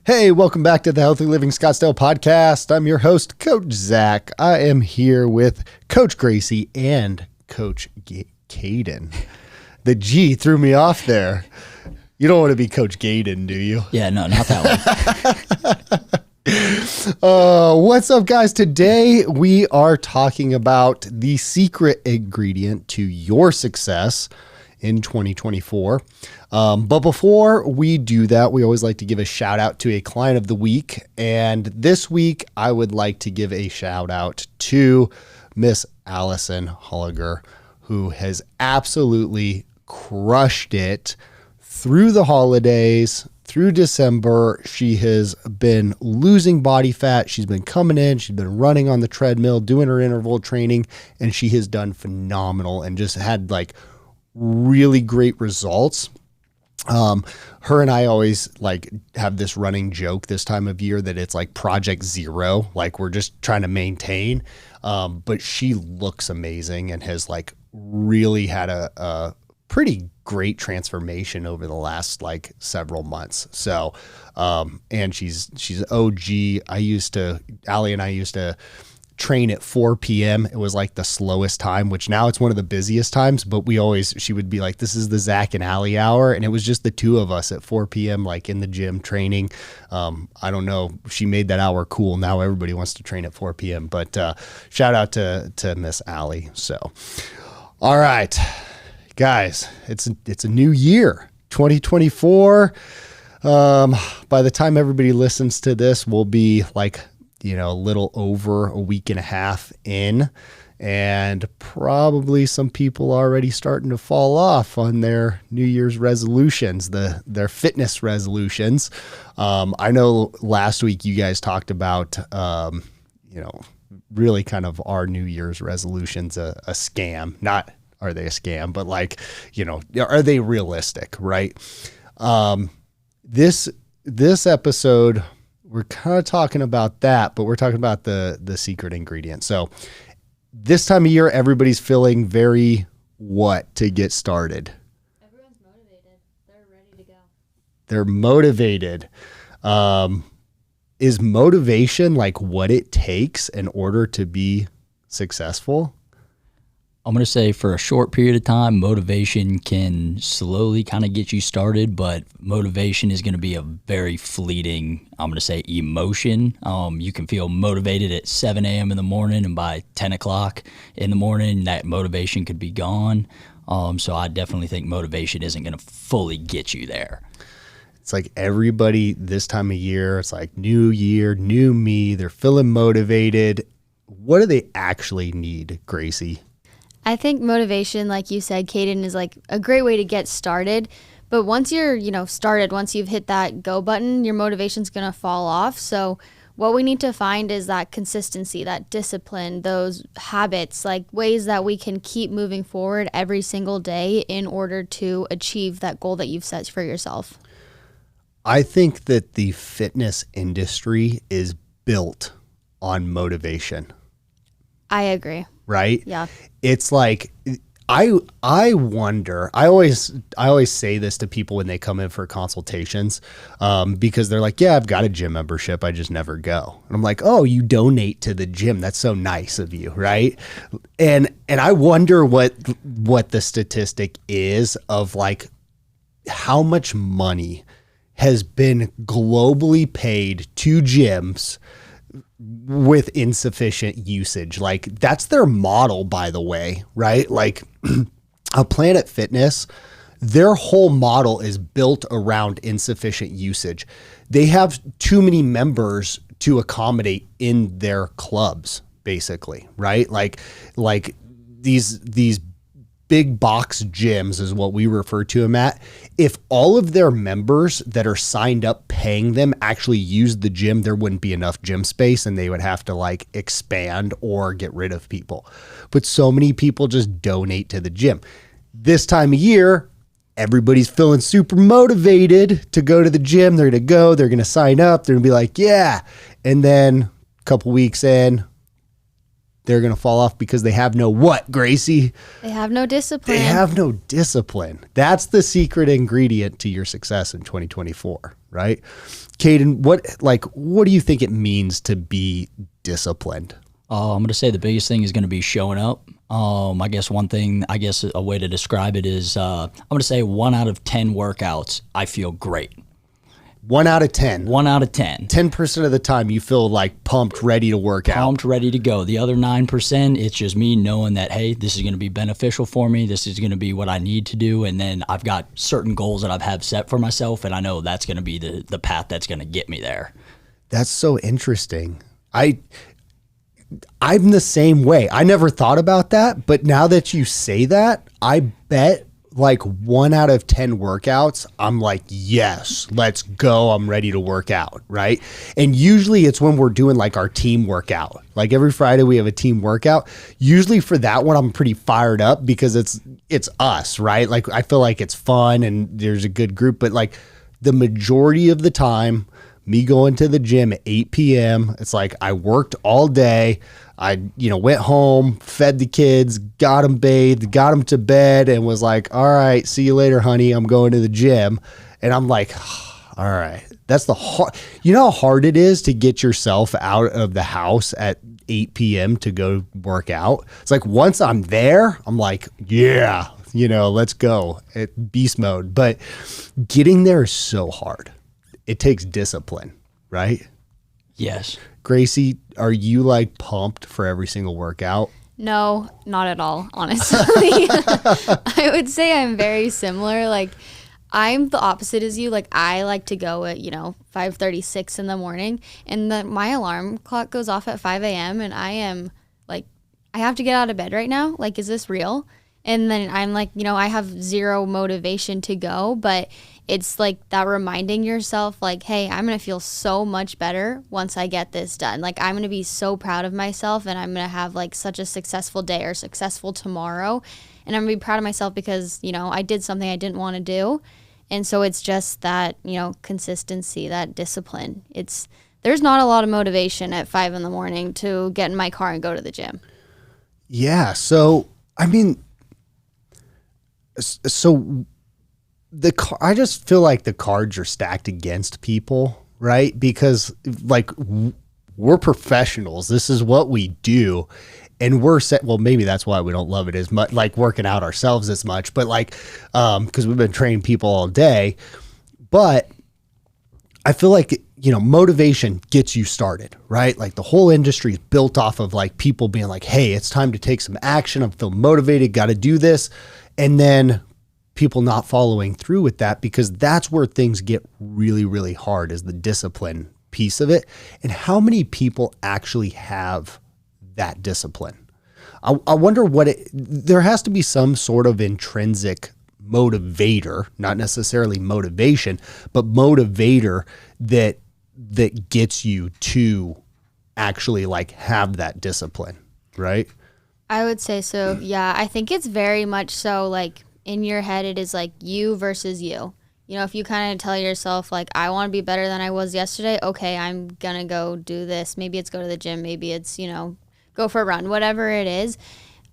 Hey, welcome back to the Healthy Living Scottsdale podcast. I'm your host, Coach Zach. I am here with Coach Gracie and Coach Caden. The G threw me off there. You don't want to be Coach Gaden, do you? Yeah, no, not that one. What's up, guys? Today we are talking about the secret ingredient to your success in 2024. But before we do that, we always like to give a shout out to a client of the week. And this week, I would like to give a shout out to Miss Allison Holliger, who has absolutely crushed it through the holidays, through December. She has been losing body fat. She's been coming in. She's been running on the treadmill, doing her interval training, and she has done phenomenal and just had like really great results. Her and I always like have this running joke this time of year that it's like Project Zero, like we're just trying to maintain. But she looks amazing and has like really had a pretty great transformation over the last like several months. So, and she's OG. Allie and I used to train at 4 p.m. It was like the slowest time, which now it's one of the busiest times, but she would be like, this is the Zach and Allie hour. And it was just the two of us at 4 p.m., like in the gym training. I don't know. She made that hour cool. Now everybody wants to train at 4 p.m., but shout out to Miss Allie. So, all right, guys, it's a new year, 2024. By the time everybody listens to this, we'll be like, a little over a week and a half in, and probably some people already starting to fall off on their New Year's resolutions, their fitness resolutions. I know last week you guys talked about, really kind of our New Year's resolutions, a scam. Not are they a scam, but like, are they realistic, right? This episode, we're kind of talking about that, but we're talking about the secret ingredient. So this time of year, everybody's feeling very what to get started? Everyone's motivated. They're ready to go. They're motivated. Is motivation like what it takes in order to be successful? I'm going to say for a short period of time, motivation can slowly kind of get you started, but motivation is going to be a very fleeting, I'm going to say, emotion. You can feel motivated at 7 a.m. in the morning, and by 10 o'clock in the morning, that motivation could be gone. So I definitely think motivation isn't going to fully get you there. It's like everybody this time of year, it's like new year, new me. They're feeling motivated. What do they actually need, Gracie? I think motivation, like you said, Caden, is like a great way to get started. But once you're, started, once you've hit that go button, your motivation's going to fall off. So what we need to find is that consistency, that discipline, those habits, like ways that we can keep moving forward every single day in order to achieve that goal that you've set for yourself. I think that the fitness industry is built on motivation. I agree. Right? Yeah. It's like, I wonder, I always say this to people when they come in for consultations, because they're like, yeah, I've got a gym membership. I just never go. And I'm like, oh, you donate to the gym. That's so nice of you. Right. And I wonder what the statistic is of like how much money has been globally paid to gyms with insufficient usage. Like that's their model, by the way, right? Like a Planet Fitness, their whole model is built around insufficient usage. They have too many members to accommodate in their clubs, basically, right? Like these big box gyms is what we refer to them at. If all of their members that are signed up paying them actually use the gym, there wouldn't be enough gym space and they would have to like expand or get rid of people. But so many people just donate to the gym. This time of year, everybody's feeling super motivated to go to the gym. They're going to go, they're going to sign up. They're going to be like, yeah. And then a couple weeks in, they're going to fall off because they have no what, Gracie? They have no discipline. They have no discipline. That's the secret ingredient to your success in 2024, right? Caden, what do you think it means to be disciplined? I'm going to say the biggest thing is going to be showing up. I guess a way to describe it is I'm going to say 1 out of 10 workouts, I feel great. 1 out of 10. 1 out of 10. 10% of the time you feel like pumped, ready to work out. Pumped, ready to go. The other 9%, it's just me knowing that, hey, this is going to be beneficial for me. This is going to be what I need to do. And then I've got certain goals that I've had set for myself, and I know that's going to be the path that's going to get me there. That's so interesting. I'm the same way. I never thought about that, but now that you say that, I bet like 1 out of 10 workouts, I'm like, yes, let's go. I'm ready to work out, right? And usually it's when we're doing like our team workout. Like every Friday we have a team workout. Usually for that one, I'm pretty fired up because it's us, right? Like I feel like it's fun and there's a good group, but like the majority of the time, me going to the gym at 8 p.m., it's like I worked all day. I, went home, fed the kids, got them bathed, got them to bed, and was like, all right, see you later, honey. I'm going to the gym. And I'm like, all right, that's the hard, how hard it is to get yourself out of the house at 8 p.m. to go work out. It's like once I'm there, I'm like, yeah, let's go at beast mode. But getting there is so hard. It takes discipline, right? Yes. Gracie, are you like pumped for every single workout? No, not at all, honestly. I would say I'm very similar. Like, I'm the opposite as you. Like, I like to go at, 5:36 in the morning, and my alarm clock goes off at 5 a.m., and I am like, I have to get out of bed right now. Like, is this real? And then I'm like, I have zero motivation to go, but it's like that reminding yourself like, hey, I'm going to feel so much better once I get this done. Like, I'm going to be so proud of myself, and I'm going to have like such a successful day or successful tomorrow. And I'm going to be proud of myself because, I did something I didn't want to do. And so it's just that, consistency, that discipline. There's not a lot of motivation at 5 a.m. to get in my car and go to the gym. Yeah. So, I mean, I just feel like the cards are stacked against people, right? Because like we're professionals. This is what we do. And we're set. Well, maybe that's why we don't love it as much, like working out ourselves as much, but like, cause we've been training people all day, but I feel like, motivation gets you started, right? Like the whole industry is built off of like people being like, hey, it's time to take some action. I'm feeling motivated. Got to do this. And then people not following through with that, because that's where things get really, really hard, is the discipline piece of it. And how many people actually have that discipline? I wonder there has to be some sort of intrinsic motivator, not necessarily motivation, but motivator that gets you to actually like have that discipline, right? I would say so. Yeah. I think it's very much so like in your head, it is like you versus you. If you kind of tell yourself like, I want to be better than I was yesterday. Okay, I'm going to go do this. Maybe it's go to the gym. Maybe it's, go for a run, whatever it is.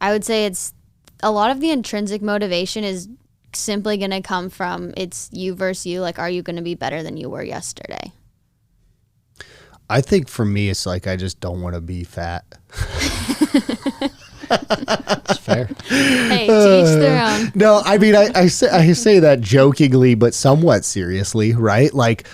I would say it's a lot of the intrinsic motivation is simply going to come from it's you versus you. Like, are you going to be better than you were yesterday? I think for me, it's like, I just don't want to be fat. That's fair. Hey, to each their own. No, I mean, I say that jokingly, but somewhat seriously, right? Like,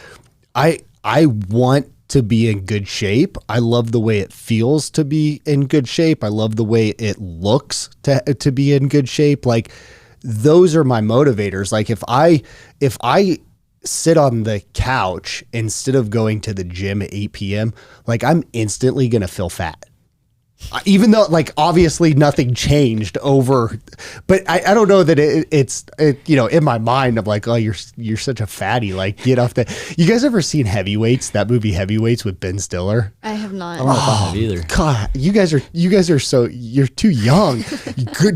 I want to be in good shape. I love the way it feels to be in good shape. I love the way it looks to be in good shape. Like, those are my motivators. Like, if I sit on the couch instead of going to the gym at 8 p.m., like, I'm instantly going to feel fat. Even though, like, obviously nothing changed over, but I don't know that it's in my mind, I'm like, oh, you're such a fatty, like, get off that. You guys ever seen Heavyweights, that movie Heavyweights with Ben Stiller? I have not. I don't know if I have either. God, you guys are so, you're too young.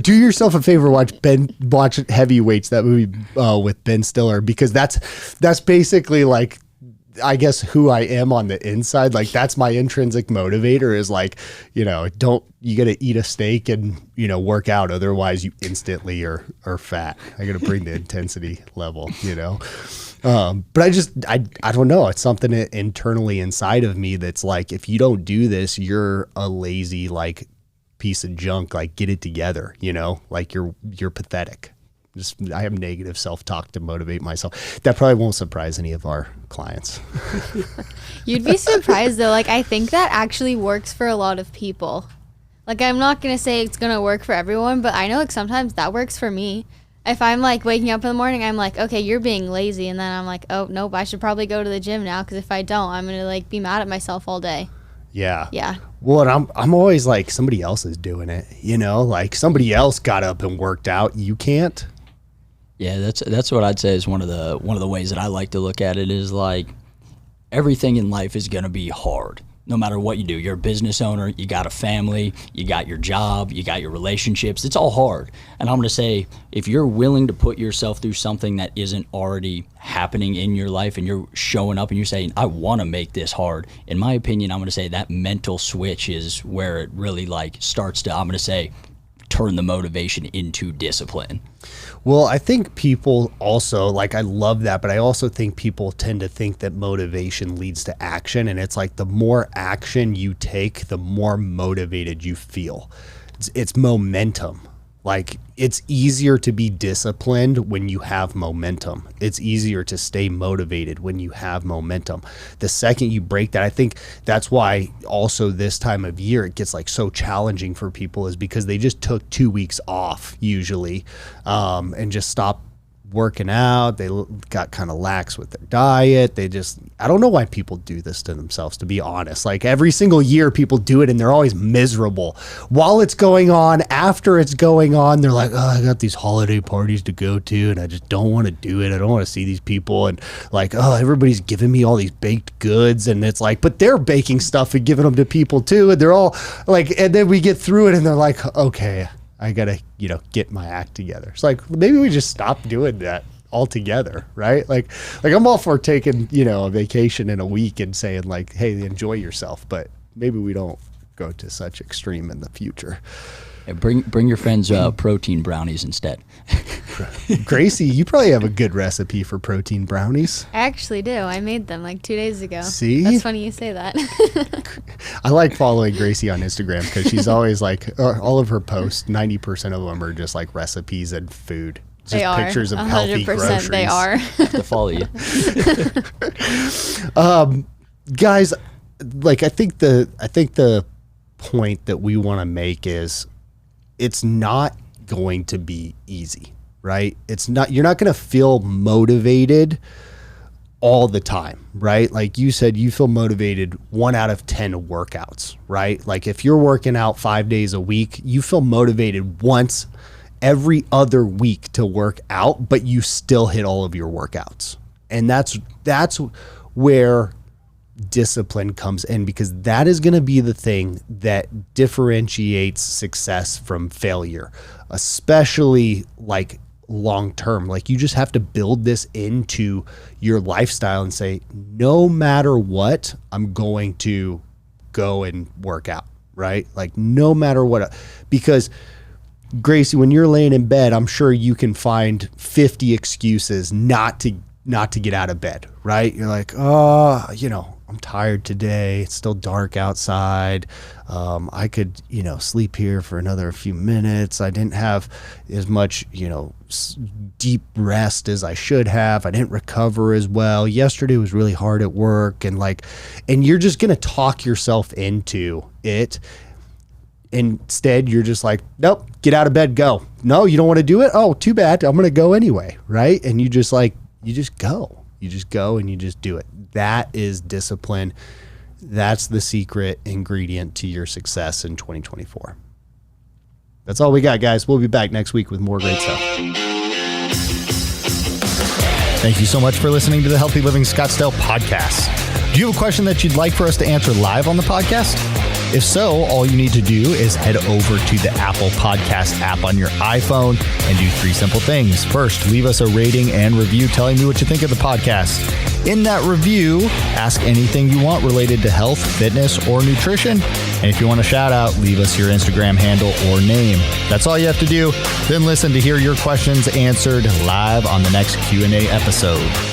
Do yourself a favor, watch Heavyweights, that movie with Ben Stiller, because that's basically like I guess who I am on the inside. Like that's my intrinsic motivator is like, you know, you got to eat a steak and, you know, work out. Otherwise you instantly are fat. I got to bring the intensity level, you know? But I don't know. It's something internally inside of me that's like, if you don't do this, you're a lazy, like piece of junk, like get it together, you know, like you're pathetic. I have negative self-talk to motivate myself. That probably won't surprise any of our clients. You'd be surprised though. Like I think that actually works for a lot of people. Like I'm not going to say it's going to work for everyone, but I know like sometimes that works for me. If I'm like waking up in the morning, I'm like, okay, you're being lazy. And then I'm like, oh, nope, I should probably go to the gym now. Because if I don't, I'm going to like be mad at myself all day. Yeah. Yeah. Well, and I'm always like, somebody else is doing it, you know, like somebody else got up and worked out. You can't. Yeah, that's what I'd say is one of the ways that I like to look at it is like everything in life is going to be hard. No matter what you do, you're a business owner, you got a family, you got your job, you got your relationships. It's all hard. And I'm going to say, if you're willing to put yourself through something that isn't already happening in your life and you're showing up and you're saying, I want to make this hard, in my opinion, I'm going to say that mental switch is where it really like starts to, I'm going to say, turn the motivation into discipline. Well, I think people also, like, I love that, but I also think people tend to think that motivation leads to action. And it's like the more action you take, the more motivated you feel. It's momentum. Like, it's easier to be disciplined when you have momentum. It's easier to stay motivated when you have momentum. The second you break that, I think that's why also this time of year it gets like so challenging for people is because they just took 2 weeks off usually and just stopped working out. They got kind of lax with their diet. I don't know why people do this to themselves, to be honest. Like every single year people do it and they're always miserable while it's going on. After it's going on, they're like, oh, I got these holiday parties to go to and I just don't want to do it. I don't want to see these people. And like, oh, everybody's giving me all these baked goods. And it's like, but they're baking stuff and giving them to people too. And they're all like, and then we get through it and they're like, okay, I got to, get my act together. It's like, maybe we just stop doing that altogether, right? Like I'm all for taking, a vacation in a week and saying like, hey, enjoy yourself, but maybe we don't go to such extreme in the future. Yeah, bring your friends protein brownies instead. Gracie, you probably have a good recipe for protein brownies. I actually do. I made them like 2 days ago. See? That's funny you say that. I like following Gracie on Instagram because she's always like, all of her posts, 90% of them are just like recipes and food. Just they are. Pictures of healthy groceries. They are. I have to follow you. Guys, like I think the point that we want to make is it's not going to be easy, right? You're not going to feel motivated all the time, right? Like you said, you feel motivated 1 out of 10 workouts, right? Like if you're working out 5 days a week, you feel motivated once every other week to work out, but you still hit all of your workouts. And that's where discipline comes in, because that is going to be the thing that differentiates success from failure, especially like long term. Like you just have to build this into your lifestyle and say, no matter what, I'm going to go and work out, right? Like no matter what, because Gracie, when you're laying in bed, I'm sure you can find 50 excuses not to get out of bed, right? You're like, oh, I'm tired today. It's still dark outside. I could, sleep here for another few minutes. I didn't have as much, deep rest as I should have. I didn't recover as well. Yesterday was really hard at work. And you're just going to talk yourself into it. Instead, you're just like, nope, get out of bed, go. No, you don't want to do it? Oh, too bad. I'm going to go anyway, right? And you just go. You just go and you just do it. That is discipline. That's the secret ingredient to your success in 2024. That's all we got, guys. We'll be back next week with more great stuff. Thank you so much for listening to the Healthy Living Scottsdale podcast. Do you have a question that you'd like for us to answer live on the podcast? If so, all you need to do is head over to the Apple Podcast app on your iPhone and do 3 simple things. First, leave us a rating and review telling me what you think of the podcast. In that review, ask anything you want related to health, fitness, or nutrition. And if you want a shout out, leave us your Instagram handle or name. That's all you have to do. Then listen to hear your questions answered live on the next Q&A episode.